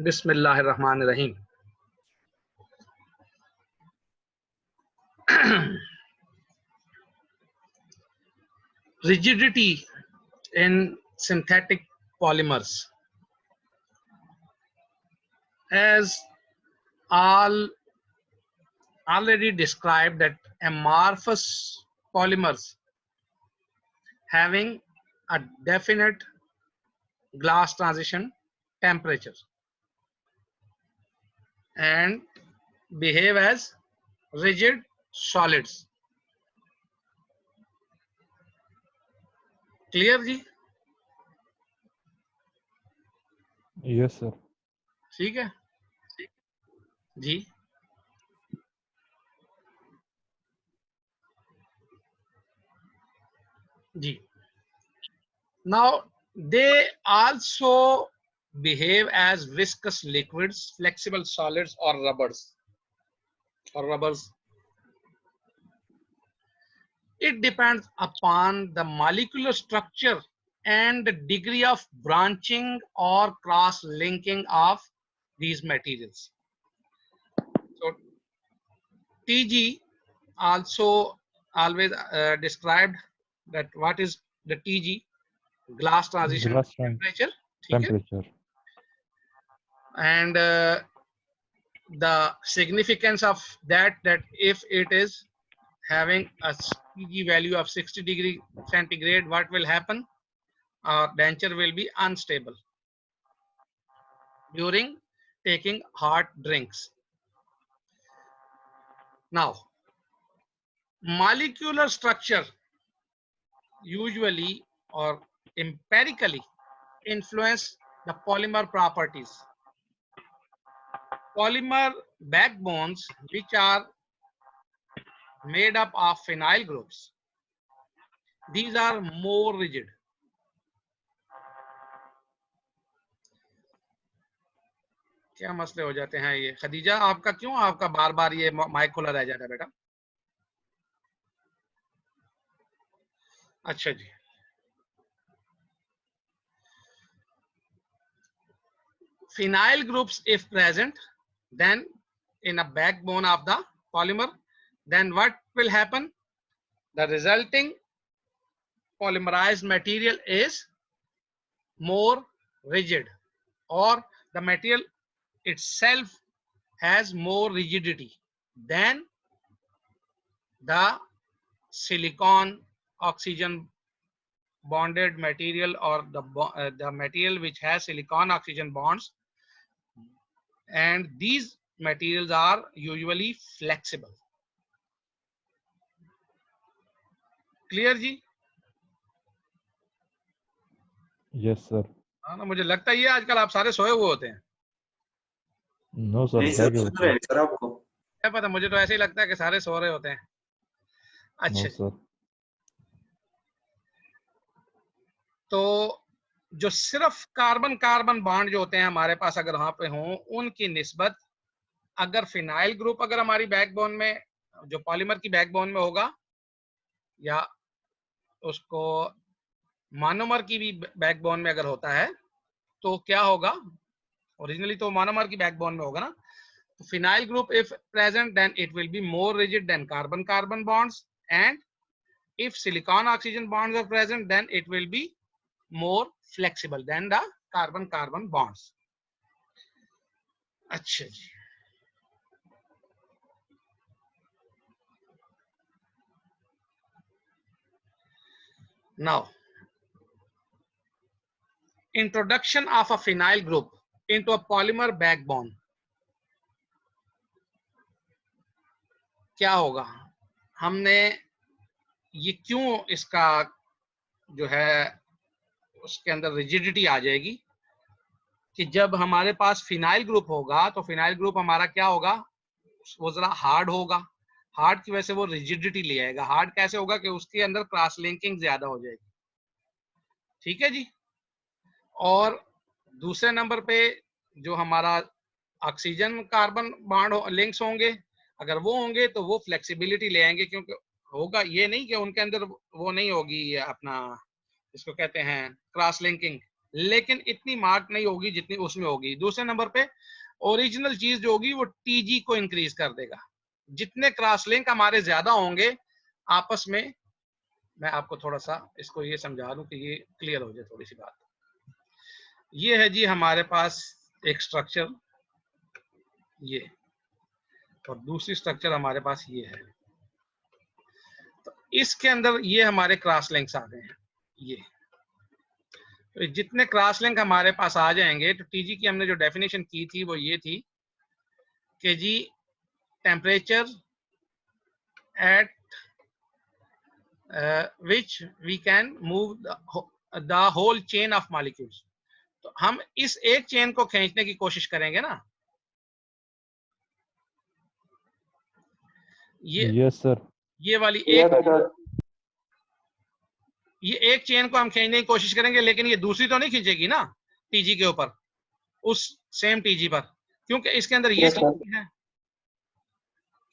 बिस्मिल्लाहिर्रहमानिर्रहीम। Rigidity in synthetic polymers. As all already described, that amorphous polymers having a definite glass transition temperature and behave as rigid solids. Clear जी? Yes sir. ठीक है जी। जी। Now they also behave as viscous liquids, flexible solids, or rubbers. It depends upon the molecular structure and the degree of branching or cross-linking of these materials. So TG also always described that what is the TG, glass transition temperature. And the significance of that if it is having a TG value of 60 degree centigrade, what will happen? Our denture will be unstable during taking hot drinks. Now, molecular structure usually or empirically influence the polymer properties. Polymer backbones, which are made up of phenyl groups, these are more rigid. क्या मसले हो जाते हैं ये? खदीजा, आपका क्यों आपका बार बार ये माइक खुला रह जाता है बेटा? अच्छा जी। Phenyl groups if present, then in a backbone of the polymer, then what will happen? The resulting polymerized material is more rigid, or the material itself has more rigidity than the silicon oxygen bonded material, or the material which has silicon oxygen bonds, and these materials are usually flexible. Clear जी? Yes sir. हाँ ना, मुझे लगता है ये आजकल आप सारे सोए हुए होते हैं। नो सर, सर आपको क्या पता, मुझे तो ऐसे ही लगता है कि सारे सो रहे होते हैं। अच्छा सर। तो जो सिर्फ कार्बन कार्बन बॉन्ड जो होते हैं हमारे पास अगर वहां पे हों, उनकी निस्बत अगर फिनाइल ग्रुप अगर हमारी बैकबोन में, जो पॉलीमर की बैकबोन में होगा, या उसको मोनोमर की भी बैकबोन में अगर होता है, तो क्या होगा? ओरिजिनली तो मोनोमर की बैकबोन में होगा ना। तो phenyl group if present, then it will be more rigid than carbon carbon bonds, and if silicon oxygen bonds are present, then it will be more flexible than the carbon carbon bonds. अच्छा जी। Now, introduction of a phenyl group into a polymer backbone. क्या होगा? हमने ये क्यों इसका जो है उसके अंदर रिजिडिटी आ जाएगी कि जब हमारे पास फिनाइल ग्रुप होगा, तो फिनाइल ग्रुप हमारा क्या होगा? वो जरा हार्ड होगा। हार्ड की वजह से वो रिजिडिटी ले आएगा। हार्ड कैसे होगा? कि उसके अंदर क्रॉस लिंकिंग ज्यादा हो जाएगी। ठीक है जी। और दूसरे नंबर पे जो हमारा ऑक्सीजन कार्बन बॉन्ड लिंक्स होंगे, अगर वो होंगे तो वो फ्लेक्सिबिलिटी ले आएंगे, क्योंकि होगा ये नहीं कि उनके अंदर वो नहीं होगी अपना, इसको कहते हैं क्रॉस लिंकिंग, लेकिन इतनी मार्क नहीं होगी जितनी उसमें होगी। दूसरे नंबर पे ओरिजिनल चीज जो होगी वो टीजी को इंक्रीज कर देगा। जितने क्रॉस लिंक हमारे ज्यादा होंगे आपस में, मैं आपको थोड़ा सा इसको ये समझा दूं कि ये क्लियर हो जाए थोड़ी सी बात। ये है जी हमारे पास एक स्ट्रक्चर, ये, और दूसरी स्ट्रक्चर हमारे पास ये है। तो इसके अंदर ये हमारे क्रॉस लिंक्स आ गए हैं। ये तो जितने क्रॉस लिंक हमारे पास आ जाएंगे, तो टीजी की हमने जो डेफिनेशन की थी वो ये थी कि जी temperature at which we can move the whole chain of molecules. तो हम इस एक चेन को खींचने की कोशिश करेंगे ना, यस सर। ये वाली ये एक चेन को हम खींचने की कोशिश करेंगे, लेकिन ये दूसरी तो नहीं खींचेगी ना टीजी के ऊपर, उस सेम टीजी पर, क्योंकि इसके अंदर ये टीजी है।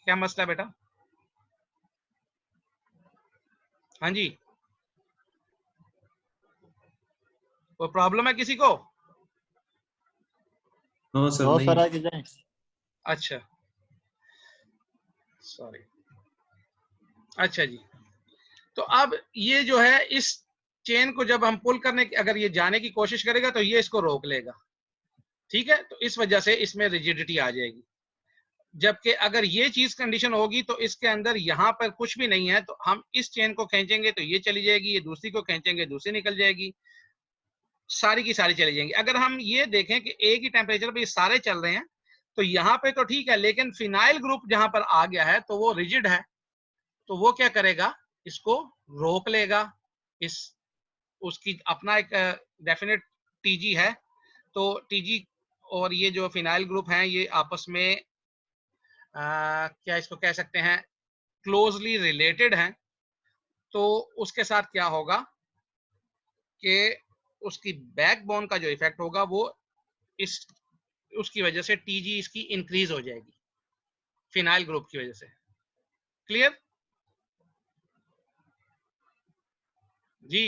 क्या मसला है बेटा? हाँ जी, कोई प्रॉब्लम है किसी को? नो सर, नहीं। सर आगे जाएं। अच्छा, सॉरी। अच्छा जी, तो अब ये जो है इस चेन को जब हम पुल करने की, अगर ये जाने की कोशिश करेगा तो ये इसको रोक लेगा, ठीक है। तो इस वजह से इसमें रिजिडिटी आ जाएगी। जबकि अगर ये चीज कंडीशन होगी तो इसके अंदर यहाँ पर कुछ भी नहीं है, तो हम इस चेन को खींचेंगे तो ये चली जाएगी, ये दूसरी को खींचेंगे दूसरी निकल जाएगी, सारी की सारी चली जाएंगी। अगर हम ये देखें कि एक ही टेम्परेचर पे ये सारे चल रहे हैं, तो यहाँ पे तो ठीक है, लेकिन फिनाइल ग्रुप जहां पर आ गया है तो वो रिजिड है, तो वो क्या करेगा, इसको रोक लेगा। इस उसकी अपना एक डेफिनेट टीजी है, तो टीजी और ये जो फिनाइल ग्रुप हैं ये आपस में क्या इसको कह सकते हैं, क्लोजली रिलेटेड हैं। तो उसके साथ क्या होगा कि उसकी बैकबोन का जो इफेक्ट होगा वो इस उसकी वजह से टीजी इसकी इंक्रीज हो जाएगी फिनाइल ग्रुप की वजह से। क्लियर जी?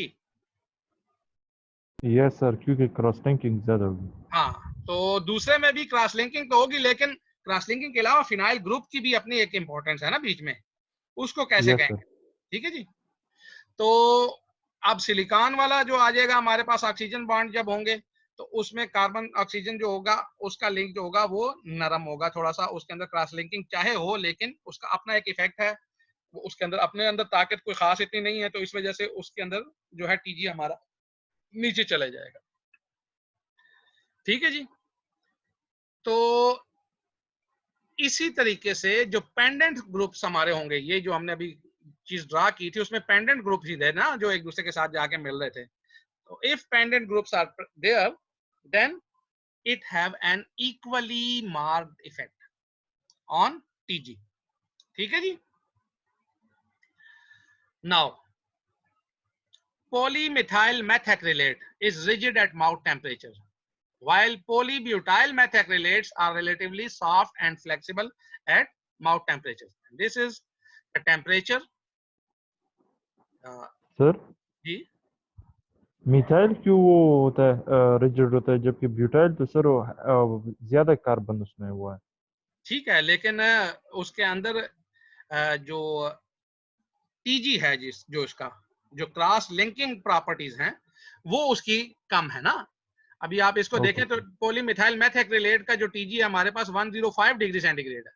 यस सर, क्योंकि क्रॉस लिंकिंग ज्यादा होगी। हाँ, तो दूसरे में भी क्रॉस लिंकिंग तो होगी, लेकिन क्रॉस लिंकिंग के अलावा फिनाइल ग्रुप की भी अपनी एक इंपॉर्टेंस है ना बीच में, उसको कैसे यस कहेंगे? सर। ठीक है जी। तो अब सिलिकॉन वाला जो आ जाएगा हमारे पास, ऑक्सीजन बॉन्ड जब होंगे तो उसमें कार्बन ऑक्सीजन जो होगा उसका लिंक जो होगा वो नरम होगा थोड़ा सा, उसके अंदर क्रॉस लिंकिंग चाहे हो लेकिन उसका अपना एक इफेक्ट है, वो उसके अंदर अपने अंदर ताकत कोई खास इतनी नहीं है, तो इस वजह से उसके अंदर जो है टीजी हमारा नीचे चला जाएगा। ठीक है जी। तो इसी तरीके से जो पेंडेंट ग्रुप्स हमारे होंगे, ये जो हमने अभी चीज ड्रा की थी उसमें पेंडेंट ग्रुप ही थे ना जो एक दूसरे के साथ जाके मिल रहे थे। तो if pendant groups are there then it have an equally marked effect on TG। ठीक है जी। Now polymethyl methacrylate is rigid at mouth temperature, while polybutyl methacrylates are relatively soft and flexible at mouth temperature. This is the temperature sir जी। Methyl क्यों वो होता है, rigid होता है, जबकि ब्यूटाइल तो सर वो ज्यादा कार्बन उसमें हुआ है। ठीक है, लेकिन उसके अंदर जो टीजी है जिस जो इसका जो क्रॉस लिंकिंग प्रॉपर्टीज हैं वो उसकी कम है ना। अभी आप इसको देखें तो पॉलीमिथाइल मेथैक्रिलेट का जो टीजी है हमारे पास 105 डिग्री सेंटीग्रेड है,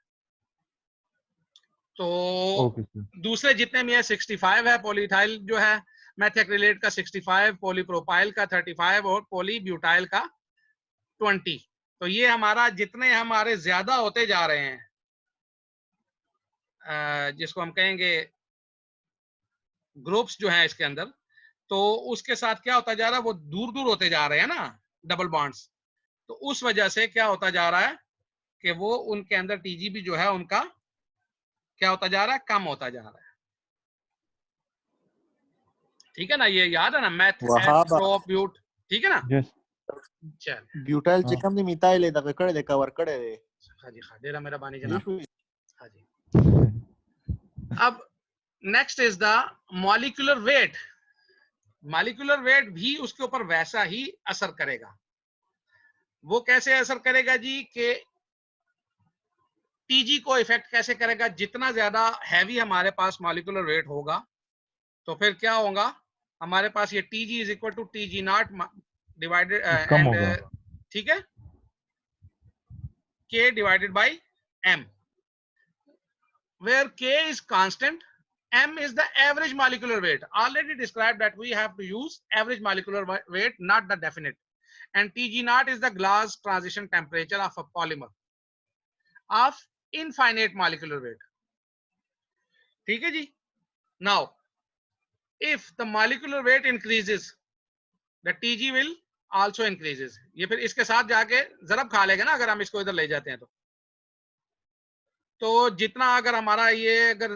तो दूसरे जितने भी है 65 है, पॉलीथाइल जो है मेथैक्रिलेट का 65, पॉलीप्रोपाइल का 35 और पॉलीब्यूटाइल का 20। तो ये हमारा जितने हमारे ज्यादा होते जा रहे हैं, जिसको हम कहेंगे ग्रुप्स जो है इसके अंदर, तो उसके साथ क्या होता जा रहा है, वो दूर दूर होते जा रहे हैं ना डबल बॉन्ड्स, तो उस वजह से क्या होता जा रहा है कि वो उनके अंदर टीजीबी जो है उनका क्या होता जा रहा है, कम होता जा रहा है। ठीक है ना, ये याद है ना मैथ ब्यूट, ठीक है ना? यस चल ब्यूटाइल चिकन दी मिथाइल दा कड़े दे कवर कड़े दे हाजी खादेरा मेरा बानी जनाब। हाजी अब next is the molecular weight. Molecular weight भी उसके ऊपर वैसा ही असर करेगा। वो कैसे असर करेगा जी कि टीजी को इफेक्ट कैसे करेगा, जितना ज्यादा हैवी हमारे पास मॉलिक्यूलर वेट होगा तो फिर क्या होगा, हमारे पास ये TG is equal to TG not divided come and होगा। ठीक है, k divided by m, where k is constant, m is the average molecular weight. Already described that we have to use average molecular weight, not the definite. And Tg naught is the glass transition temperature of a polymer of infinite molecular weight. ठीक है जी। Now, if the molecular weight increases, the Tg will also increases. ये फिर इसके साथ जाके जरब खा लेगा ना अगर हम इसको इधर ले जाते हैं तो जितना अगर हमारा ये अगर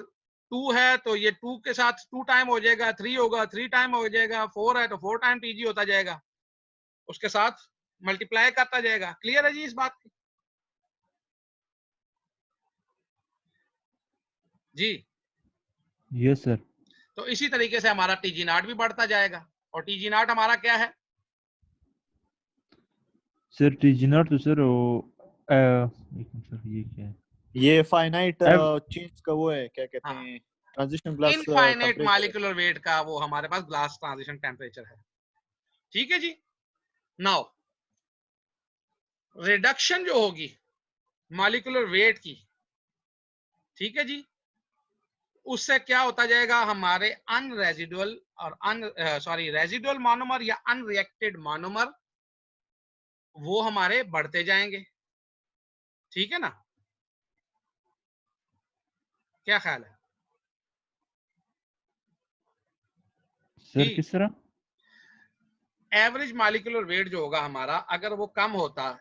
2 है तो ये 2 के साथ 2 टाइम हो जाएगा, 3 होगा 3 टाइम हो जाएगा, 4 है तो 4 टाइम टीजी होता जाएगा, उसके साथ मल्टीप्लाई करता जाएगा। क्लियर है जी इस बात की? जी यस सर। तो इसी तरीके से हमारा टीजी नॉट भी बढ़ता जाएगा। और टीजी नॉट हमारा क्या है सर? टीजी नॉट तो सर वो एक मिनट सर, ये क्या है? ये फाइनाइट एव- चेंज का वो है, क्या कहते हाँ, हैं, transition glass infinite temperature. Molecular weight का वो हमारे पास ग्लास ट्रांजिशन टेम्परेचर है। ठीक है जी। नाउ रिडक्शन जो होगी मॉलिक्यूलर वेट की, ठीक है जी, उससे क्या होता जाएगा, हमारे अनरेजिडुअल और रेजिडुअल मोनोमर या अनरिएक्टेड मोनोमर वो हमारे बढ़ते जाएंगे। ठीक है ना, क्या ख्याल है सर किस तरह? एवरेज मॉलिक्यूलर वेट जो होगा हमारा, अगर वो कम होता,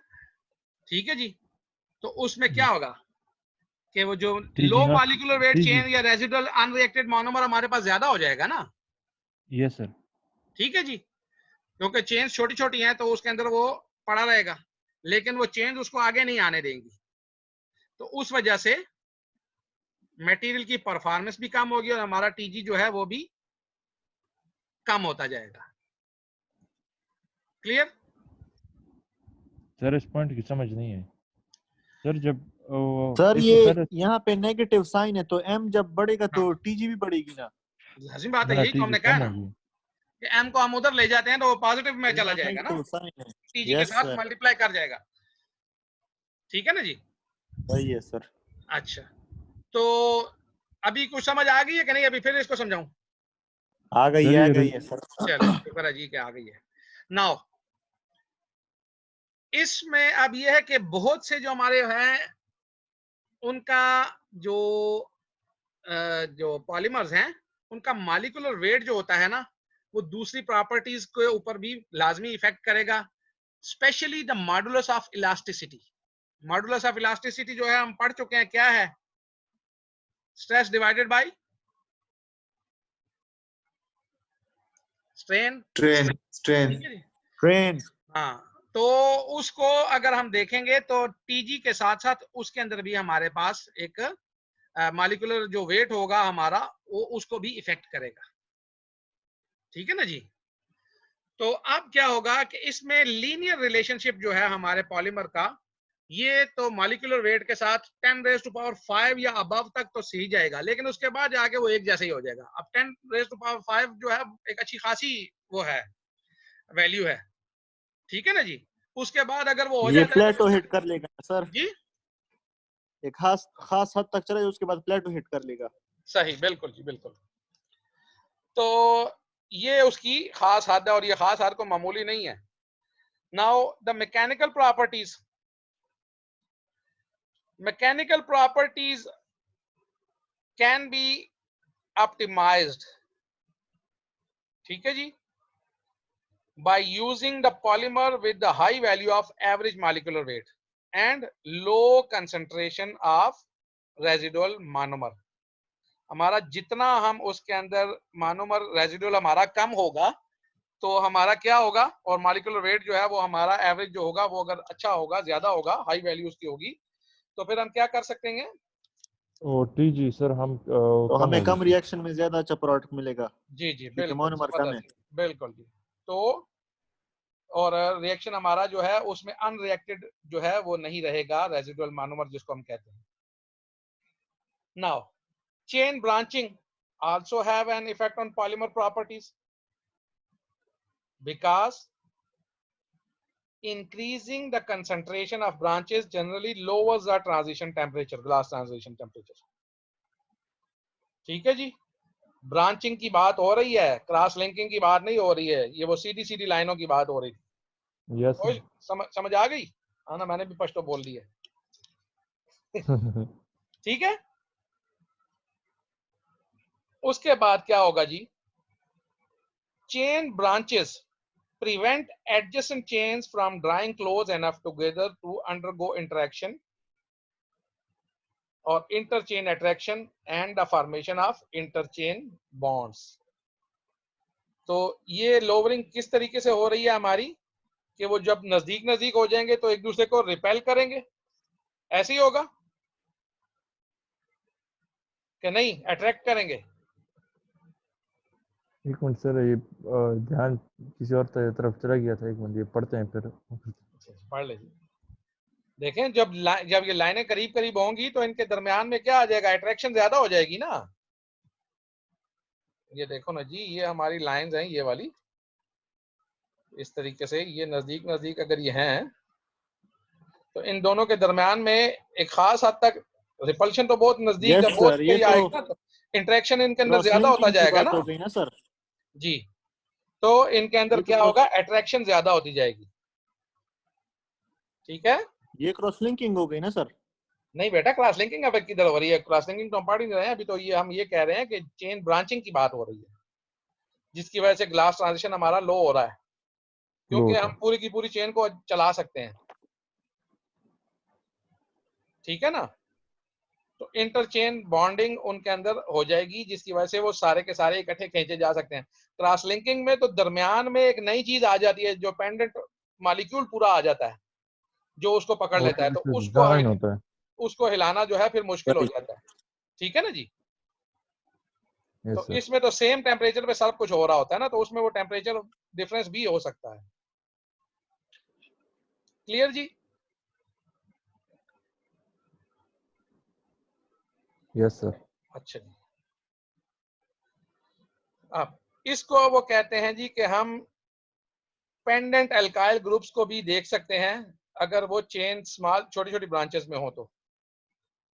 ठीक है जी, तो उसमें क्या होगा कि वो जो TG low not. Molecular weight TG. Chain या रेजिडुअल अनरिएक्टेड मोनोमर हमारे पास ज्यादा हो जाएगा ना। Yes sir. ठीक है जी, क्योंकि चेन छोटी छोटी हैं तो उसके अंदर वो पड़ा रहेगा, लेकिन वो चेन उसको आगे नहीं आने देंगी, तो उस वजह से मटेरियल की परफॉर्मेंस भी कम होगी और हमारा टीजी जो है वो भी कम होता जाएगा। क्लियर? सर इस पॉइंट की समझ नहीं है सर। जब सर इससे ये पहले यहाँ पे नेगेटिव साइन है, तो एम जब बढ़ेगा तो हाँ, टीजी भी बढ़ेगी ना। लाजिम बात है, ना यही तो टीजी हमने कहा कम ना होगी। कि एम को हम उधर ले जाते हैं तो वो पॉजिटिव में चला यहाँ जाएगा ना, नेगेटिव साइन है। टीजी के यस साथ सर, मल्टीप्लाई कर जाएगा। ठीक है ना जी। सही है सर। अच्छा, तो अभी कुछ समझ आ गई है कि नहीं, अभी फिर इसको समझाऊं? आ गई सर है, आ ये गई है सर। चले शुक्र है जी कि आ गई है। नाउ इसमें अब यह है कि बहुत से जो हमारे हैं उनका जो जो पॉलीमर्स हैं उनका मॉलिक्यूलर वेट जो होता है ना, वो दूसरी प्रॉपर्टीज के ऊपर भी लाजमी इफेक्ट करेगा, specially the modulus of elasticity. Modulus of elasticity जो है हम पढ़ चुके हैं, क्या है, stress divided by strain. Strain strain ठीक है जी। ट्रेन। हाँ, तो उसको अगर हम देखेंगे तो टीजी के साथ साथ उसके अंदर भी हमारे पास एक मॉलिक्यूलर जो वेट होगा हमारा वो उसको भी इफेक्ट करेगा। ठीक है ना जी। तो अब क्या होगा कि इसमें लीनियर रिलेशनशिप जो है हमारे पॉलीमर का, ये तो मॉलिक्यूलर वेट के साथ 10⁵ या अबव तक तो सी जाएगा, लेकिन उसके बाद जाके वो एक जैसे ही हो जाएगा। अब 10⁵ जो है एक अच्छी खासी वो है, वैल्यू है। ठीक है ना जी। उसके बाद अगर वो हो ये जाता है प्लेटो तो हिट कर लेगा सर, जी एक खास खास हद तक चले, उसके बाद प्लेटो हिट कर लेगा। सही, बिल्कुल जी बिल्कुल। तो ये उसकी खास हद है और ये खास हद को मामूली नहीं है। Now the mechanical properties can be optimised, ठीक है जी, by using the polymer with the high value of average molecular weight and low concentration of residual monomer। हमारा जितना हम उसके अंदर मोनोमर रेजिडुअल हमारा कम होगा तो हमारा क्या होगा, और मॉलिक्यूलर वेट जो है वो हमारा एवरेज जो होगा वो अगर अच्छा होगा, ज्यादा होगा, हाई वैल्यू उसकी होगी, तो फिर हम क्या कर सकते हैं? और टीजी सर हम तो कम हमें होगी कम फिर। रिएक्शन में ज्यादा अच्छा प्रोडक्ट मिलेगा, जी जी क्योंकि बिल्कुल, मोनोमर कम है। जबरदस्त। बिल्कुल जी। तो और रिएक्शन हमारा जो है उसमें अनरिएक्टेड जो है वो नहीं रहेगा, रेजिडुअल मोनोमर जिसको हम कहते हैं। Now chain branching also have an effect on polymer properties because increasing the concentration of branches generally lowers the transition temperature, glass transition temperature. ठीक है जी, ब्रांचिंग की बात हो रही है, क्रॉस लिंकिंग की बात नहीं हो रही है, ये वो सीधी सीधी लाइनों की बात हो रही थी। यस समझ आ गई? हाँ ना, मैंने भी पश्तो बोल दिया। ठीक है, उसके बाद क्या होगा जी, chain branches prevent adjacent chains from drying close enough together to undergo interaction or interchain attraction and the formation of interchain bonds. तो ये लोवरिंग किस तरीके से हो रही है हमारी, कि वो जब नजदीक नजदीक हो जाएंगे तो एक दूसरे को रिपेल करेंगे, ऐसे ही होगा कि नहीं, अट्रैक्ट करेंगे? एक मिनट सर, ये ध्यान किसी और तरफ चला गया था, एक मिनट ये पढ़ते हैं फिर। पढ़ लीजिए। देखें, जब ये लाइनें करीब करीब होंगी तो इनके दरमियान में क्या आ जाएगा, अट्रैक्शन ज्यादा हो जाएगी ना। ये देखो ना जी, ये हमारी लाइंस हैं, ये वाली इस तरीके से, ये नजदीक नजदीक अगर ये हैं तो इन दोनों के दरमियान में एक खास हद तक रिपल्शन तो बहुत नजदीक यस जब बहुत सर, ये करीब तो आएगा ना तो इंटरेक्शन इनके अंदर क्रॉस ज्यादा होता लिंकिंग की जाएगा बात ना हो गई ना सर। जी। तो इनके अंदर ये तो क्या होगा, अट्रैक्शन ज्यादा होती जाएगी। ठीक है, ये क्रॉस लिंकिंग हो गई ना सर। नहीं बेटा, क्रॉस लिंकिंग अब किधर हो रही है, क्रॉस लिंकिंग तो हम पढ़ ही नहीं रहे हैं अभी, तो ये हम ये कह रहे हैं कि चेन ब्रांचिंग की बात हो रही है, जिसकी वजह से ग्लास ट्रांजिशन हमारा लो हो रहा है, क्योंकि हम पूरी की पूरी चेन को चला सकते हैं। ठीक है ना, तो इंटरचेन बॉन्डिंग उनके अंदर हो जाएगी, जिसकी वजह से वो सारे के सारे इकट्ठे खींचे जा सकते हैं। क्रॉस लिंकिंग में तो दरमियान में एक नई चीज आ जाती है, जो पेंडेंट मॉलिक्यूल पूरा आ जाता है, जो उसको पकड़ लेता है, तो जाना ही होता है। उसको हिलाना जो है फिर मुश्किल हो जाता है। ठीक है ना जी। तो इसमें तो सेम टेम्परेचर पे सब कुछ हो रहा होता है ना, तो उसमें वो टेम्परेचर डिफरेंस भी हो सकता है। क्लियर जी? Yes sir. अच्छा जी, अब इसको वो कहते हैं जी कि हम पेंडेंट एल्काइल ग्रुप्स को भी देख सकते हैं अगर वो चेन स्मॉल छोटी छोटी ब्रांचेस में हो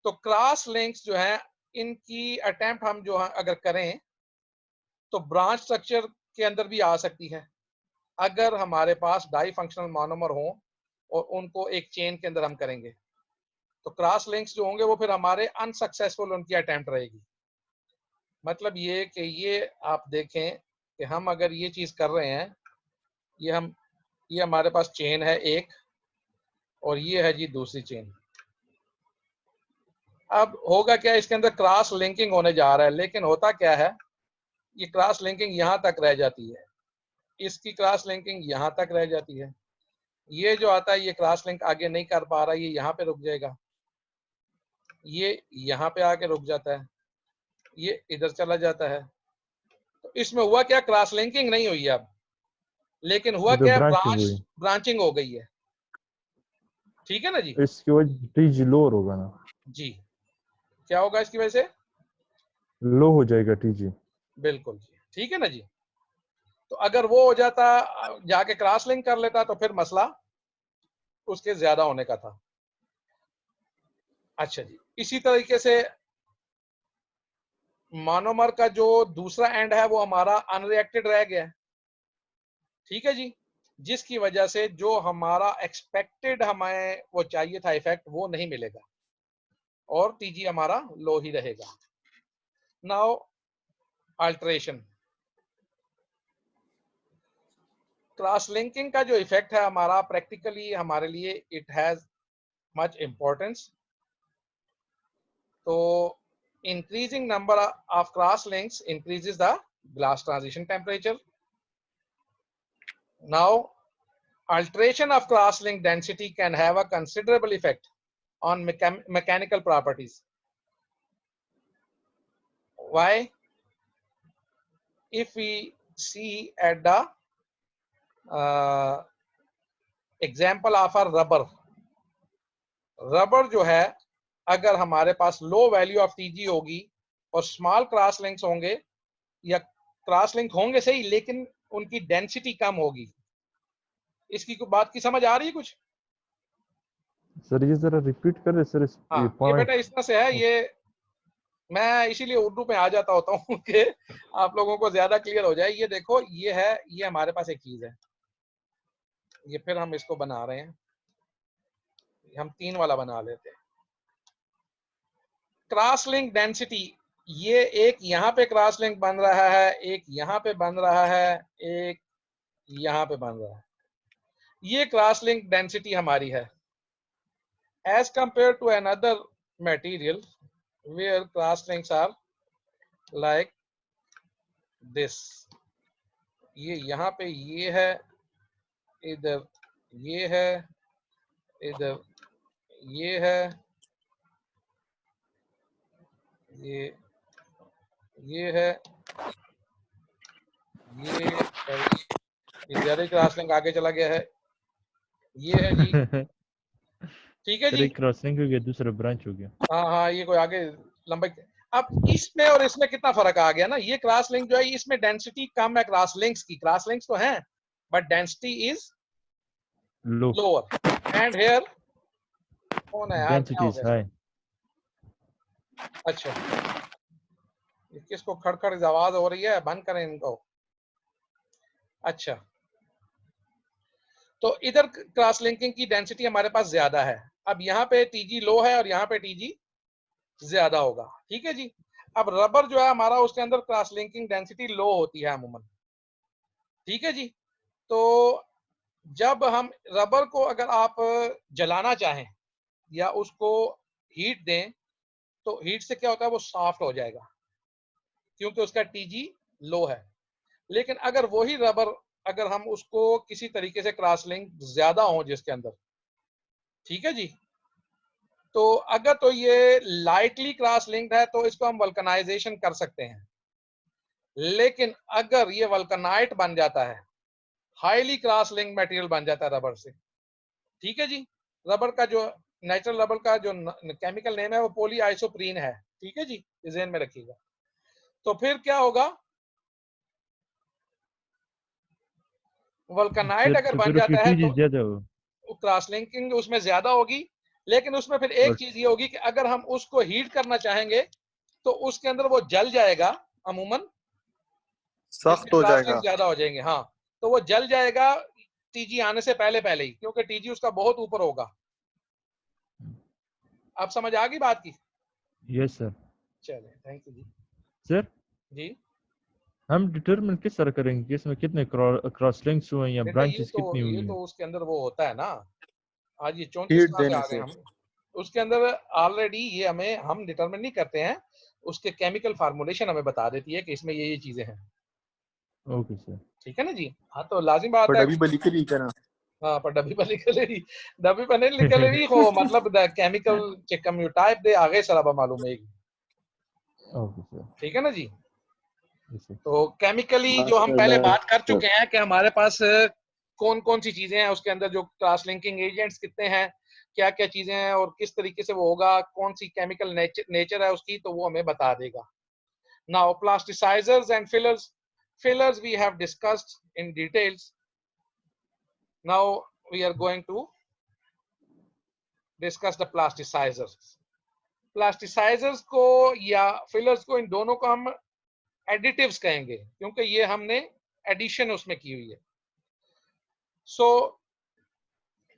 तो क्रॉस लिंक्स जो है, इनकी अटेम्प्ट हम जो है अगर करें तो ब्रांच स्ट्रक्चर के अंदर भी आ सकती है, अगर हमारे पास डाई फंक्शनल मोनोमर हो और उनको एक चेन के अंदर हम करेंगे तो क्रॉस लिंक्स जो होंगे वो फिर हमारे अनसक्सेसफुल उनकी अटेम्प्ट रहेगी। मतलब ये कि ये आप देखें कि हम अगर ये चीज कर रहे हैं, ये हमारे पास चेन है एक, और ये है जी दूसरी चेन। अब होगा क्या, इसके अंदर क्रॉस लिंकिंग होने जा रहा है, लेकिन होता क्या है, ये क्रॉस लिंकिंग यहां तक रह जाती है, इसकी क्रॉस लिंकिंग यहां तक रह जाती है, ये जो आता है ये क्रॉस लिंक आगे नहीं कर पा रहा, ये यहाँ पे रुक जाएगा, ये यहाँ पे आके रुक जाता है, ये इधर चला जाता है। तो इसमें हुआ क्या, क्रॉस लिंकिंग नहीं हुई अब, लेकिन हुआ क्या, ब्रांचिंग हो गई है। ठीक है ना जी। इसकी वजह टीजी लोअर होगा ना जी, क्या होगा इसकी वजह से, लो हो जाएगा टीजी। बिल्कुल जी, ठीक है ना जी। तो अगर वो हो जाता, जाके क्रॉस लिंक कर लेता, तो फिर मसला उसके ज्यादा होने का था। अच्छा जी, इसी तरीके से मोनोमर का जो दूसरा एंड है वो हमारा अनरिएक्टेड रह गया है। ठीक है जी, जिसकी वजह से जो हमारा एक्सपेक्टेड हमें वो चाहिए था इफेक्ट, वो नहीं मिलेगा और टीजी हमारा लो ही रहेगा। नाउ अल्टरेशन, क्रॉस लिंकिंग का जो इफेक्ट है हमारा प्रैक्टिकली हमारे लिए इट हैज मच इंपॉर्टेंस। तो increasing number of cross links increases the glass transition temperature. Now alteration of cross link density can have a considerable effect on mechanical properties. Why? If we see at the example of a rubber. Rubber जो है अगर हमारे पास low value of TG होगी और small cross links होंगे, या cross link होंगे सही लेकिन उनकी डेंसिटी कम होगी। इसकी बात की समझ आ रही है कुछ? सर ये जरा रिपीट कर दे सर, इस हाँ, ये पॉइंट। बेटा इस तरह से है, ये मैं इसीलिए उर्दू में आ जाता होता हूँ कि आप लोगों को ज्यादा क्लियर हो जाए। ये देखो, ये है, ये हमारे पास एक चीज है, ये फिर हम इसको बना रहे हैं, हम 3 वाला बना लेते हैं। क्रॉस लिंक डेंसिटी, ये एक यहाँ पे क्रॉस लिंक बन रहा है, एक यहाँ पे बन रहा है, एक यहाँ पे बन रहा है। ये क्रॉस लिंक डेंसिटी हमारी है as compare to another material where cross links are like this. ये यहाँ पे ये है, इधर ये है, इधर ये है, ये है, ये ज्यादा क्रॉस लिंक आगे चला गया है, ये है जी। ठीक है जी, एक क्रॉस लिंक हो गया, दूसरा ब्रांच हो गया। हाँ हाँ, ये कोई आगे लंबा। अब इसमें और इसमें कितना फर्क आ गया ना। ये क्रॉस लिंक जो है इसमें डेंसिटी कम है क्रॉस लिंक्स की, क्रॉस लिंक्स तो हैं but density is low, lower. And here कौन है यार, क्या डेंसिटी हो इज गया? हाई। अच्छा, किसको खड़खड़ आवाज हो रही है, बंद करें इनको। अच्छा, तो इधर क्रॉस लिंकिंग की डेंसिटी हमारे पास ज्यादा है। अब यहाँ पे टीजी लो है और यहाँ पे टीजी ज्यादा होगा। ठीक है जी। अब रबर जो है हमारा, उसके अंदर क्रॉस लिंकिंग डेंसिटी लो होती है अमूमन। ठीक है जी। तो जब हम रबर को अगर आप जलाना चाहें या उसको हीट दें, तो हीट से क्या होता है, वो सॉफ्ट हो जाएगा क्योंकि उसका टीजी लो है। लेकिन अगर वही रबर, अगर हम उसको किसी तरीके से क्रॉस लिंक ज्यादा हो जिसके अंदर, ठीक है जी, तो अगर तो ये लाइटली क्रॉस लिंक्ड है तो इसको हम वल्कनाइजेशन कर सकते हैं। लेकिन अगर ये वल्कनाइट बन जाता है, हाईली क्रॉस लिंक मटेरियल बन जाता है रबर से, ठीक है जी। रबर का जो नेचुरल रबर का जो केमिकल नेम है वो पॉली आइसोप्रीन है। ठीक है जी, ध्यान में रखिएगा। तो फिर क्या होगा, वल्कनाइट सर अगर तो बन फिर उसकी जाता है टीजी तो ज्यादा हो। क्रॉस लिंकिंग उसमें ज्यादा होगी। लेकिन उसमें फिर एक और चीज ये होगी कि अगर हम उसको हीट करना चाहेंगे तो उसके अंदर वो जल जाएगा अमूमन, जिसमें सख्त हो क्रॉस लिंक जाएगा। ज्यादा हो जाएंगे। हाँ, तो वो जल जाएगा टीजी आने से पहले पहले ही, क्योंकि टीजी उसका बहुत ऊपर होगा। आप समझ आ गई बात की? Yes sir. चलिए, थैंक यू जी। सर जी हम डिटरमिन किस तरह करेंगे कि इसमें कितने क्रॉस लिंक्स हुए या बेटा, ब्रांचेस कितनी हुई ये हैं? तो उसके अंदर वो होता है ना। आज ये 34 हीट कहाँ से देने आ गए से। हम? उसके अंदर ऑलरेडी ये हम डिटरमिन नहीं करते हैं, उसके केमिकल फार्मूलेशन हमें बता देती है कि इसमें ये चीजें हैं। Okay sir. ठीक है ना जी। हाँ, तो लाजिम बात पर है। डबी बली के लिए करना। हाँ, पर डब्बी पर निकलेगी, डब्बी पर नहीं निकलेगी हो, मतलब द केमिकल चिकम यू टाइप दे आगे सलाबा मालूम है। Okay sir. ठीक है ना जी। Yes sir. तो केमिकली जो हम पहले माशाल्लाह बात कर सर। चुके हैं कि हमारे पास कौन कौन सी चीजें हैं उसके अंदर, जो क्रॉस लिंकिंग एजेंट्स कितने हैं, क्या क्या चीजें हैं और किस तरीके से वो होगा, कौन सी केमिकल नेचर है उसकी, तो वो हमें बता देगा। Now plasticisers and fillers, fillers we have discussed in details. Now we are going to discuss the plasticisers. Plasticisers को या फिलर्स को, इन दोनों को हम एडिटिव्स कहेंगे क्योंकि ये हमने एडिशन उसमें की हुई है। सो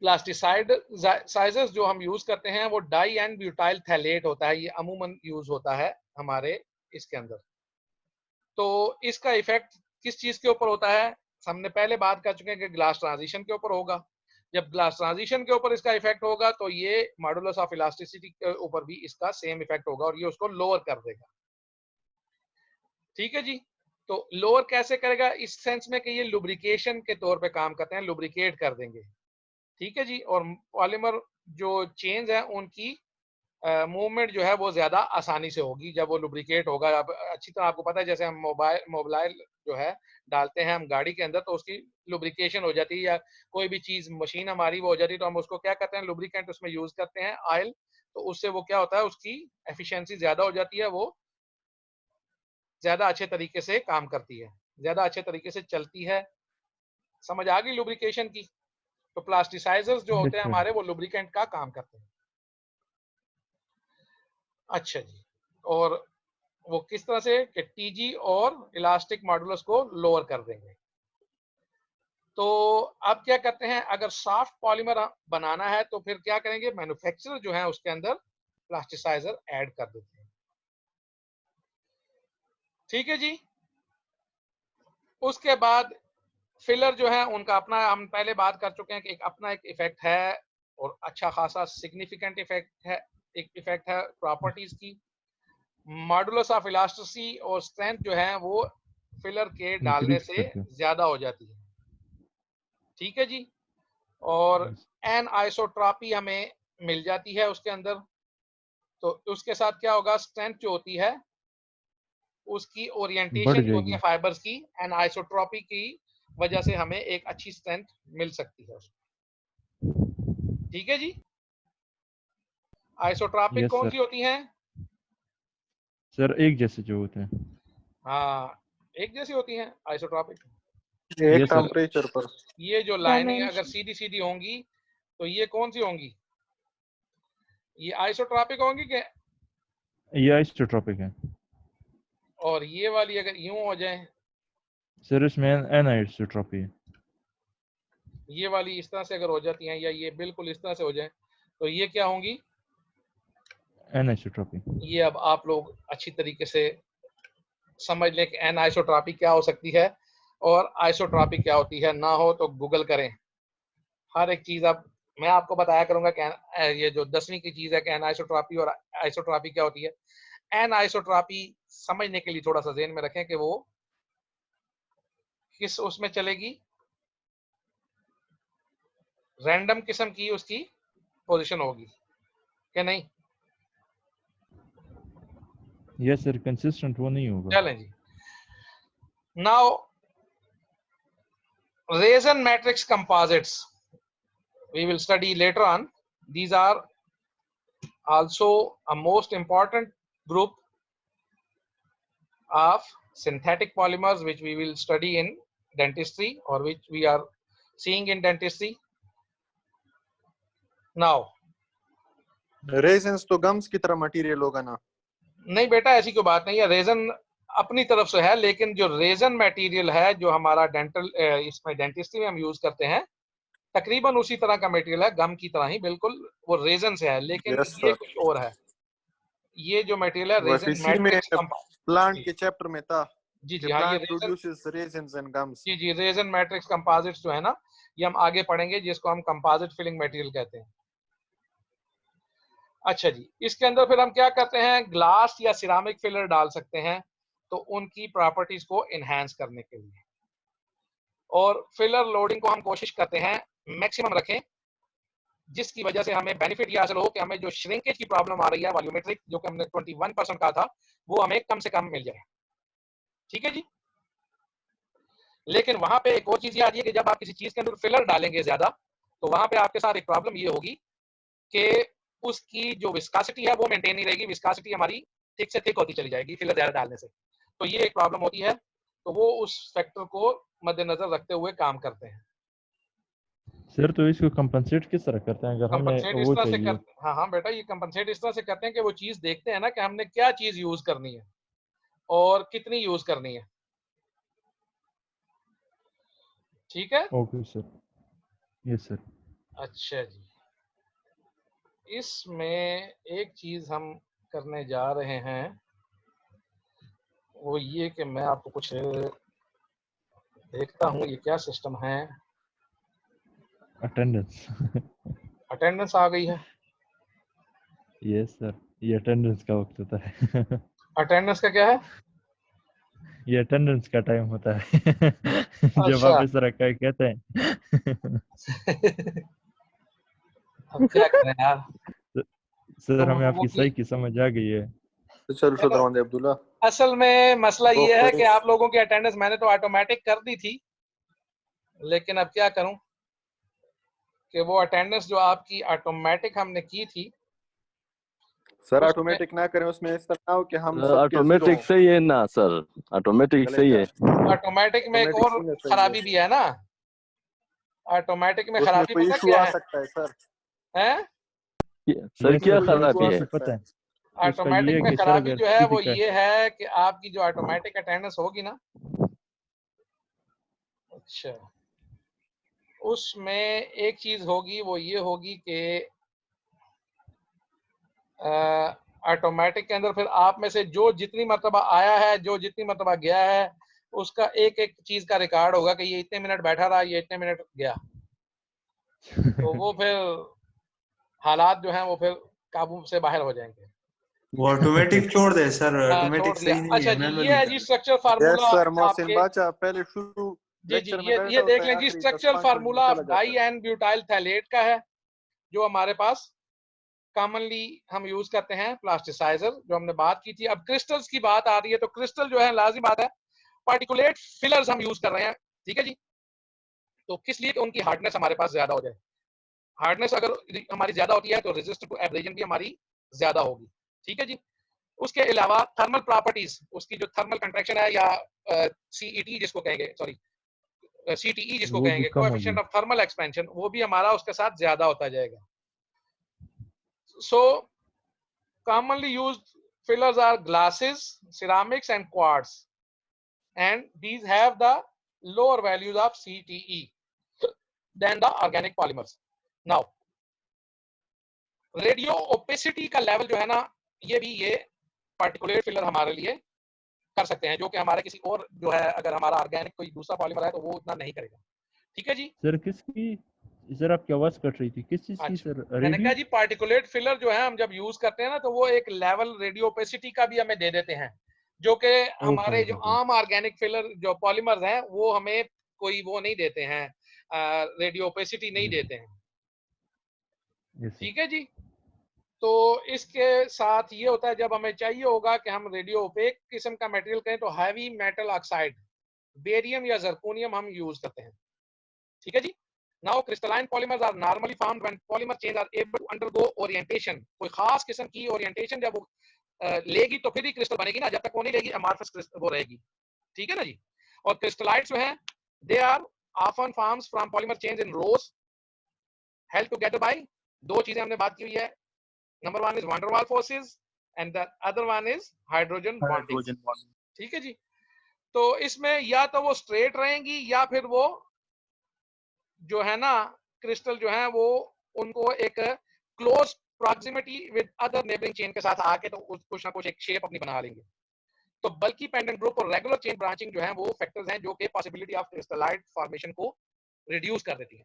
प्लास्टिसाइजर्स जो हम यूज करते हैं वो डाई एंड ब्यूटाइल थैलेट होता है, ये अमूमन यूज होता है हमारे इसके अंदर। तो इसका इफेक्ट किस चीज के ऊपर होता है? हमने पहले बात कर चुके हैं कि ग्लास ट्रांजिशन के ऊपर होगा। जब ग्लास ट्रांजिशन के ऊपर इसका इफेक्ट होगा तो ये मॉडुलस ऑफ इलास्टिसिटी के ऊपर भी इसका सेम इफेक्ट होगा और ये उसको लोअर कर देगा। ठीक है जी। तो लोअर कैसे करेगा? इस सेंस में कि ये लुब्रिकेशन के तौर पे काम करते हैं, लुब्रिकेट कर देंगे। ठीक है जी। और पॉलीमर जो चेन्स हैं उनकी मूवमेंट जो है वो ज्यादा आसानी से होगी जब वो लुब्रिकेट होगा। अब अच्छी तरह आपको पता है, जैसे हम मोबाइल जो है डालते हैं हम गाड़ी के अंदर, तो उसकी लुब्रिकेशन हो जाती है, या कोई भी चीज मशीन हमारी वो हो जाती है, तो हम उसको क्या करते हैं, लुब्रिकेंट उसमें यूज करते हैं, ऑयल। तो उससे वो क्या होता है, उसकी एफिशिएंसी ज्यादा हो जाती है, वो ज्यादा अच्छे तरीके से काम करती है, ज्यादा अच्छे तरीके से चलती है। समझ आ गई लुब्रिकेशन की? तो प्लास्टिसाइजर्स जो यस होते हैं सर। हमारे, वो लुब्रिकेंट का काम करते हैं। अच्छा जी। और वो किस तरह से कि टीजी और इलास्टिक मॉडुलस को लोअर कर देंगे। तो अब क्या करते हैं, अगर सॉफ्ट पॉलीमर बनाना है तो फिर क्या करेंगे, मैन्युफैक्चरर जो है उसके अंदर प्लास्टिसाइजर ऐड कर देते हैं। ठीक है जी। उसके बाद फिलर जो है उनका अपना, हम पहले बात कर चुके हैं कि एक अपना एक इफेक्ट है, और अच्छा खासा सिग्निफिकेंट इफेक्ट है, एक इफेक्ट है प्रॉपर्टीज की। मॉडुलस ऑफ इलास्टिसिटी और स्ट्रेंथ जो है वो फिलर के डालने इंक्रीज से करते हैं। ज्यादा हो जाती है। ठीक है जी। और Yes, एन आइसोट्रॉपी हमें मिल जाती है उसके अंदर। तो उसके साथ क्या होगा, स्ट्रेंथ जो होती है उसकी बढ़ ओरिएंटेशन जो होती है जाएगी। फाइबर्स की, एन आइसोट्रॉपी की वजह से हमें एक अच्छी स्ट्रेंथ मिल सकती है उसमें। ठीक है जी। आइसोट्रॉपिक यस कौन सर। सी होती हैं? सर एक जैसे जो होते हैं। हाँ, एक जैसी होती हैं आइसोट्रॉपिक। एक यस सर। टेम्परेचर पर। ये जो लाइनिंग अगर डायमेंशन। सीधी सीधी होंगी तो ये कौन सी होंगी, ये आइसोट्रॉपिक होंगी के? ये आइसोट्रोपिक है। और ये वाली अगर यूं हो जाए, सर इसमें एनाइसोट्रोपी है। ये वाली इस तरह से अगर हो जाती हैं, या ये बिल्कुल इस तरह से हो जाए, तो ये क्या होंगी? एनाइसोट्रोपी। ये अब आप लोग अच्छी तरीके से समझ लें कि एन आइसोट्रॉपी क्या हो सकती है और आइसोट्रॉपी क्या होती है। ना हो तो गूगल करें, हर एक चीज अब मैं आपको बताया करूंगा कि ये जो 10वीं की चीज है कि एन आइसोट्रॉपी और आइसोट्रॉपी क्या होती है। एन आइसोट्रॉपी समझने के लिए थोड़ा सा ज़हन में रखें कि वो किस उसमें चलेगी, रैंडम किस्म की उसकी पोजीशन होगी कि नहीं। यस सर, कंसिस्टेंट वो नहीं होगा। चलें जी। Now resin matrix composites we will study later on. These are also a most important group of synthetic polymers which we will study in dentistry, or which we are seeing in dentistry now. Resins तो gums की तरह material होगा ना? नहीं बेटा, ऐसी कोई बात नहीं है। रेजन अपनी तरफ से है, लेकिन जो रेजन मटेरियल है जो हमारा डेंटल इसमें डेंटिस्ट्री में हम यूज करते हैं, तकरीबन उसी तरह का मटेरियल है, गम की तरह ही बिल्कुल, वो रेजन से है, लेकिन यस ये सर। कुछ और है। ये जो मटेरियल है बस रेजन इसी में मैट्रिक्स प्लांट के चैप्टर में था जी कि जी हाँ, ये plant resin, produces resins and gums. जी जी रेजन मैट्रिक्स कंपोजिट्स जो है ना, ये हम आगे पढ़ेंगे, जिसको हम कंपोजिट फिलिंग मटेरियल कहते हैं। अच्छा जी, इसके अंदर फिर हम क्या करते हैं, ग्लास या सिरामिक फिलर डाल सकते हैं, तो उनकी प्रॉपर्टीज को इनहेंस करने के लिए। और फिलर लोडिंग को हम कोशिश करते हैं मैक्सिमम रखें, जिसकी वजह से हमें बेनिफिट ये हासिल हो कि हमें जो श्रिंकेज की प्रॉब्लम आ रही है वॉल्यूमेट्रिक, जो कि हमने 21% कहा था, वो हमें कम से कम मिल जाए। ठीक है जी। लेकिन वहां पे एक और चीज ये आती है कि जब आप किसी चीज के अंदर फिलर डालेंगे ज्यादा, तो वहां पे आपके साथ एक प्रॉब्लम ये होगी कि उसकी जो विस्कोसिटी है वो मेंटेन नहीं रहेगी, विस्कोसिटी हमारी थिक से थिक होती चली जाएगी फिलर ज्यादा डालने से। तो ये एक प्रॉब्लम होती है, तो वो उस फैक्टर को मद्देनजर रखते हुए काम करते हैं। सर तो इसको कंपनसेट किस तरह करते हैं अगर हमें कंपनसेट इस वो तरह से चाहिए? कर, हाँ हाँ बेटा, ये कंपनसेट इस तरह से करते हैं कि वो चीज देखते हैं ना कि हमने क्या चीज यूज करनी है और कितनी यूज करनी है। ठीक है। Okay sir. Yes sir. अच्छा जी, इसमें एक चीज हम करने जा रहे हैं, वो ये कि मैं आपको कुछ देखता हूँ ये क्या सिस्टम है। अटेंडेंस। अटेंडेंस आ गई है। यस सर, ये अटेंडेंस का वक्त होता है। अटेंडेंस का क्या है? ये अटेंडेंस का टाइम होता है। जब अच्छा। आप इस तरह का कहते हैं। अब क्या करें यार। सर हमें वो आपकी सही की समझ आ गई है। चलो शुक्रान अब्दुल्ला। असल में मसला तो ये है कि कोई आप लोगों की अटेंडेंस मैंने तो ऑटोमेटिक कर दी थी, लेकिन अब क्या करूं कि वो अटेंडेंस जो आपकी ऑटोमेटिक हमने की थी सर उसमें ऑटोमेटिक ना करें, उसमें इस तरह हो कि हम सबके जीरो ऑटोमेटिक हों। सही है ना सर, ऑटोमेटिक सही है। ऑटोमेटिक में एक ऑटोमेटिक और सही है, सही खराबी है। भी है ना, ऑटोमेटिक में उसमें खराबी कोई पता इशू क्या आ है? सकता है सर। हैं? सर ये क्या सर कोई इशू खराबी आ है? उसकी सकता पता है। है उसका ये ऑटोमेटिक है में कि सर खराबी अगर जो है वो किसी का ये है कि आपकी जो ऑटोमेटिक अटेंडेंस होगी ना, अच्छा, उसमें एक चीज होगी, वो ये होगी कि ऑटोमेटिक के अंदर फिर आप में से जो जितनी मरतबा आया है, जो जितनी मरतबा गया है, उसका एक एक चीज का रिकॉर्ड होगा कि ये इतने मिनट बैठा रहा, ये इतने मिनट गया। तो वो फिर हालात जो हैं वो फिर काबू से बाहर हो जाएंगे। वो ऑटोमेटिक छोड़ दे सर, छोड़ ऑटोमेटिक दिया। सही नहीं अच्छा है, जी, मैनुअली ये है जी करना। Structure yes formula sir, Mohsin आपके। बाचा पहले शुरू जी जी, लेक्चर में ये बैठा देख होता है, लें जी, आखिरी स्ट्रक्चरल 10-5 मिनट में फार्मूला चला जाता डाई है। एन ब्यूटाइल थैलेट का है, जो हमारे पास कॉमनली हम यूज करते हैं प्लास्टिसाइजर, जो हमने बात की थी। अब क्रिस्टल्स की बात आ रही है, तो क्रिस्टल जो है लाजिम बात है पार्टिकुलेट फिलर्स हम यूज कर रहे हैं, ठीक है जी। तो किस लिए? कि उनकी हार्डनेस हमारे पास ज्यादा हो जाए। हार्डनेस अगर हमारी ज्यादा होती है तो रेजिस्टेंस टू एब्रेजन भी हमारी ज्यादा होगी, ठीक है जी। उसके अलावा थर्मल प्रॉपर्टीज, उसकी जो थर्मल कंट्रैक्शन है या सीईटी जिसको कहेंगे, सॉरी सीटीई जिसको वो भी कहेंगे, कम कोएफिशिएंट होगी। ऑफ थर्मल एक्सपेंशन, वो भी हमारा उसके साथ ज्यादा होता जाएगा। सो commonly used fillers are glasses, ceramics and quartz, and these have the lower values of CTE than the organic polymers. Now radio opacity का लेवल जो है ना, ये भी ये पार्टिकुलेट फिलर हमारे लिए कर सकते हैं, जो कि हमारे किसी और जो है, अगर हमारा ऑर्गेनिक कोई दूसरा पॉलीमर है तो वो उतना नहीं करेगा, ठीक है जी। सर किसकी? सर आपकी आवाज कट रही थी, किस चीज की अच्छा, सर? मैंने कहा रेडियो? जी पार्टिकुलेट फिलर जो है हम जब यूज करते हैं ना, तो वो एक लेवल रेडियो ओपेसिटी का भी हमें दे देते हैं, जो कि ओहो हमारे जो हो आम ऑर्गेनिक फिलर जो पॉलीमर्स हैं वो हमें कोई वो नहीं देते हैं, रेडियो ओपेसिटी नहीं देते हैं, यस सर। ठीक है जी। तो इसके साथ ये होता है, जब हमें चाहिए होगा कि हम रेडियो ओपेक किस्म का मटेरियल करें, तो हैवी मेटल ऑक्साइड, बेरियम या जर्कोनियम हम यूज करते हैं, ठीक है जी। Now crystalline polymers are normally formed when polymer chains are able to undergo orientation. कोई खास किस्म की ओरिएंटेशन जब वो लेगी तो फिर ही क्रिस्टल बनेगी ना, जब तक वो नहीं लेगी अमॉर्फस वो रहेगी, ठीक है ना जी। और क्रिस्टलाइट्स जो हैं, they are often forms from polymer chains in rows held together by, दो चीजें हमने बात की हुई है, number one is van der वाल forces and the other one is hydrogen bonding, hydrogen bond. ठीक है जी। तो इसमें या तो वो स्ट्रेट रहेंगी या फिर वो जो है ना क्रिस्टल जो है वो उनको एक close proximity with other neighbouring chain के साथ आके तो कुछ ना कुछ एक शेप अपनी बना लेंगे। तो बल्कि पेंडेंट ग्रुप और रेगुलर चेन ब्रांचिंग जो है वो फैक्टर्स हैं जो कि पॉसिबिलिटी ऑफ क्रिस्टलाइट फॉर्मेशन को रिड्यूस कर देती है,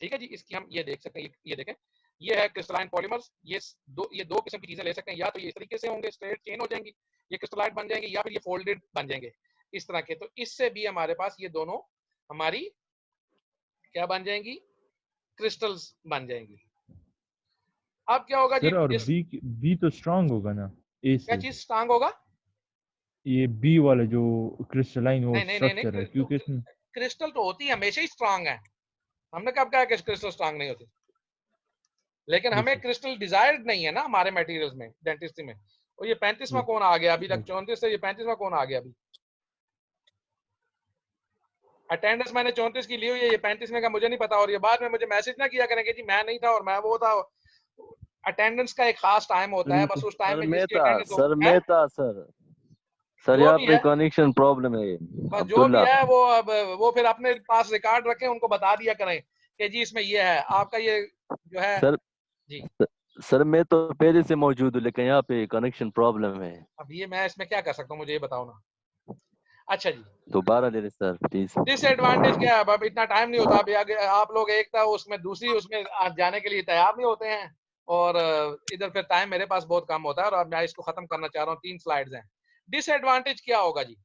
ठीक है जी। इसकी हम ये देख सकते हैं, ये देखें, ये है क्रिस्टलाइन पॉलीमर्स, ये दो किस्म की चीजें ले सकते हैं, या तो ये इस तरीके से होंगे, स्ट्रेट चेन हो जाएंगी, ये क्रिस्टलाइट बन जाएंगे, या फिर ये फोल्डेड बन जाएंगे इस तरह के। तो इससे भी हमारे पास ये दोनों हमारी क्या बन जाएंगी? क्रिस्टल्स बन जाएंगी। अब क्या होगा जी? सर और बी तो स्ट्रांग होगा ना ए क्या से? चीज स्ट्रांग होगा? ये बी वाला जो क्रिस्टलाइन वो नहीं नहीं नहीं स्ट्रक्चर है, नहीं, तो क्योंकि इसमें क्रिस्टल तो होती है हमेशा ही स्ट्रांग है, हमने कब कहा कि क्रिस्टल स्ट्रांग नहीं होती, लेकिन हमें क्रिस्टल डिजायर्ड नहीं है ना हमारे मटेरियल्स में, डेंटिस्ट्री में। और ये 35वां कौन आ गया अभी तक? 34 से ये 35वां कौन आ गया अभी? अटेंडेंस मैंने 34 की ली हुई है, ये 35वें का मुझे नहीं पता, और ये बाद में मुझे मैसेज ना किया करेंगे जी मैं नहीं था और मैं वो था। अटेंडेंस का एक खास टाइम होता है, बस उस टाइम में जिसकी अटेंडेंस हो है, सर जो यहाँ भी पे है, कनेक्शन प्रॉब्लम है बस जो भी अब्दुल्ला। है वो अब वो फिर अपने पास रिकॉर्ड रखें, उनको बता दिया करें कि जी इसमें ये है आपका, ये जो है सर जी। सर मैं तो पहले से मौजूद हूँ, लेकिन यहाँ पे कनेक्शन प्रॉब्लम है। अब ये मैं इसमें क्या कर सकता हूँ, मुझे ये बताओ ना। अच्छा जी, दोबारा ले लें सर प्लीज। डिसएडवांटेज क्या है? अब इतना टाइम नहीं होता, अभी आप लोग एक था उसमें दूसरी उसमें जाने के लिए तैयार नहीं होते हैं, और इधर फिर टाइम मेरे पास बहुत कम होता है, और अब मैं इसको खत्म करना चाह रहा हूँ, 3 स्लाइड्स हैं। डिसएडवांटेज क्या होगा जी?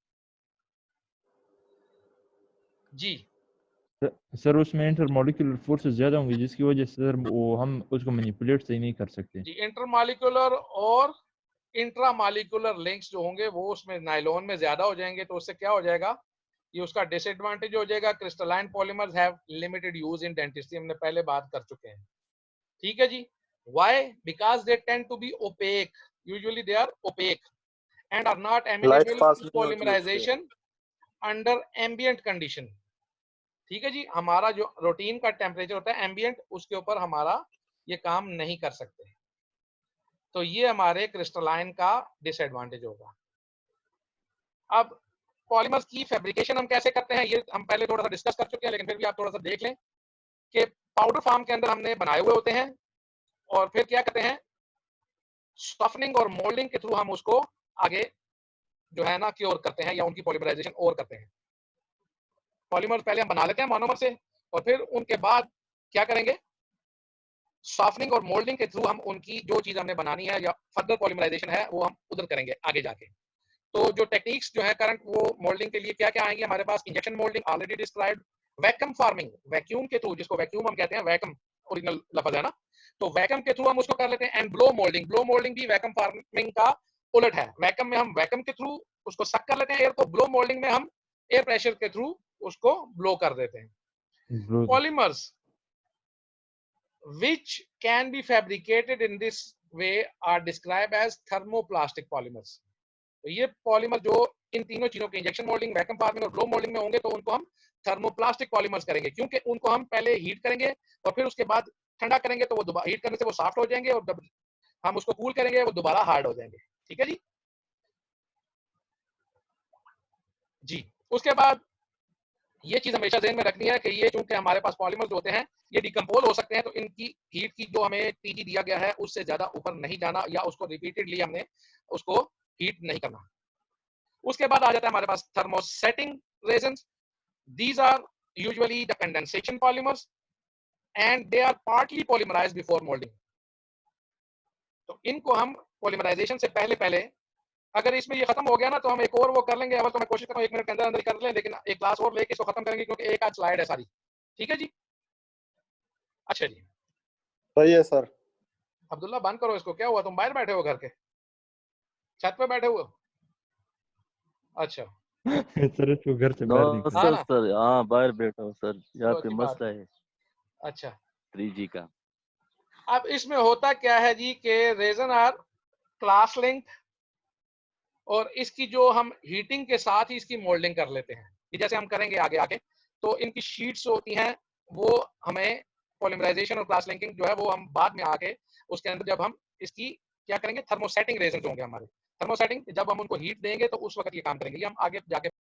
जी सर उसमें इंटरमॉलिक्यूलर फोर्सेस ज्यादा होंगी जिसकी वजह से सर वो हम उसको मैनिपुलेट सही नहीं कर सकते। जी, इंटरमॉलिक्यूलर और इंट्रामॉलिक्यूलर लिंक्स जो होंगे वो उसमें नायलॉन में ज्यादा हो जाएंगे, तो उससे क्या हो जाएगा, ये उसका डिसएडवांटेज हो जाएगा। Crystalline polymers have limited use in dentistry, हमने पहले बात कर चुके हैं। ठीक है जी। Why? Because they tend to be opaque, usually they are opaque and are not light amenable pass to नहीं होती उससे। Polymerisation under ambient condition. ठीक है जी, हमारा जो रूटीन का टेम्परेचर होता है एम्बिएंट, उसके ऊपर हमारा ये काम नहीं कर सकते। तो ये हमारे क्रिस्टलाइन का डिसएडवांटेज होगा। अब पॉलीमर्स की फैब्रिकेशन हम कैसे करते हैं, ये हम पहले थोड़ा सा डिस्कस कर चुके हैं, लेकिन फिर भी आप थोड़ा सा देख लें कि पाउडर फॉर्म के अंदर हमने बनाए हुए होते हैं और फिर क्या करते हैं, सॉफ्टनिंग और मोल्डिंग के थ्रू हम उसको आगे जो है ना क्योर करते हैं या उनकी पॉलीमराइजेशन और करते हैं। पॉलीमर पहले हम बना लेते हैं मोनोमर से और फिर उनके बाद क्या करेंगे, सॉफ्टनिंग और मोल्डिंग के थ्रू हम उनकी जो चीज हमने बनानी है या फर्दर पॉलीमराइजेशन है वो हम उधर करेंगे आगे जाके। तो जो टेक्निक्स जो है करंट वो मोल्डिंग के लिए क्या क्या आएंगे हमारे पास, injection moulding already described, vacuum forming, vacuum के थ्रू, जिसको वैक्यूम हम कहते हैं, वैक्यूम ओरिजिनल लफ्ज है ना, तो वैक्यूम के थ्रू हम उसको कर लेते हैं। And blow moulding, blow moulding भी वैक्यूम फार्मिंग का उलट है। वैक्यूम में हम वैक्यूम के थ्रू उसको सक कर लेते हैं एयर को, ब्लो मोल्डिंग में हम एयर प्रेशर के थ्रू उसको ब्लो कर देते हैं। Polymers which can be fabricated in this way are described as thermoplastic polymers। तो ये पॉलीमर जो इन तीनों चीजों के इंजेक्शन मोल्डिंग, वैक्यूम फार्मिंग और ब्लो मोल्डिंग में होंगे तो उनको हम थर्मोप्लास्टिक पॉलीमर्स करेंगे, क्योंकि उनको हम पहले हीट करेंगे और फिर उसके बाद ठंडा करेंगे, तो वो दोबारा हीट करने से वो सॉफ्ट हो जाएंगे और जब हम उसको कूल करेंगे वो दोबारा हार्ड हो जाएंगे। ठीक है जी। जी, उसके बाद ये चीज हमेशा ध्यान में रखनी है कि ये चूंकि हमारे पास पॉलीमर्स होते हैं ये डिकम्पोज हो सकते हैं, तो इनकी हीट की जो हमें टीजी दिया गया है उससे ज्यादा ऊपर नहीं जाना या उसको रिपीटेडली हमने उसको हीट नहीं करना। उसके बाद आ जाता है हमारे पास thermosetting resins. These are usually the condensation polymers and they are partly polymerised before moulding. तो इनको हम पॉलीमराइजेशन से पहले अगर इसमें ये खत्म हो गया ना तो हम एक और वो कर लेंगे, अगर तो मैं कोशिश कर रहा हूँ 1 मिनट के अंदर अंदर कर लें, लेकिन एक क्लास और लेके इसको खत्म करेंगे क्योंकि एक आज स्लाइड है सारी। ठीक है जी। अच्छा जी, सही है सर। अब्दुल्ला बंद करो इसको। क्या हुआ, तुम बाहर बैठे हो घर के छत पे बैठे हुए हो? अच्छा सर इसको घर से नो बाहर निकाल। हाँ सर ना, सर हाँ बाहर बैठा हूँ सर, यहाँ चलो पे अच्छी बात मसला है। है अच्छा, 3G का। अब इसमें होता क्या है जी कि रेजन आर क्लास लिंक और इसकी जो हम हीटिंग के साथ ही इसकी मोल्डिंग कर लेते हैं, कि जैसे हम करेंगे आगे आगे। तो इनकी शीट्स होती हैं वो हमें पॉलीमराइजेशन और क्लास लिंकिंग जो है वो हम बाद में आके उसके अंदर जब हम इसकी क्या करेंगे, थर्मोसेटिंग रेजन होंगे हमारे। थर्मोसेटिंग जब हम उनको हीट देंगे तो उस वक्त ये काम करेंगे, ये हम आगे जाके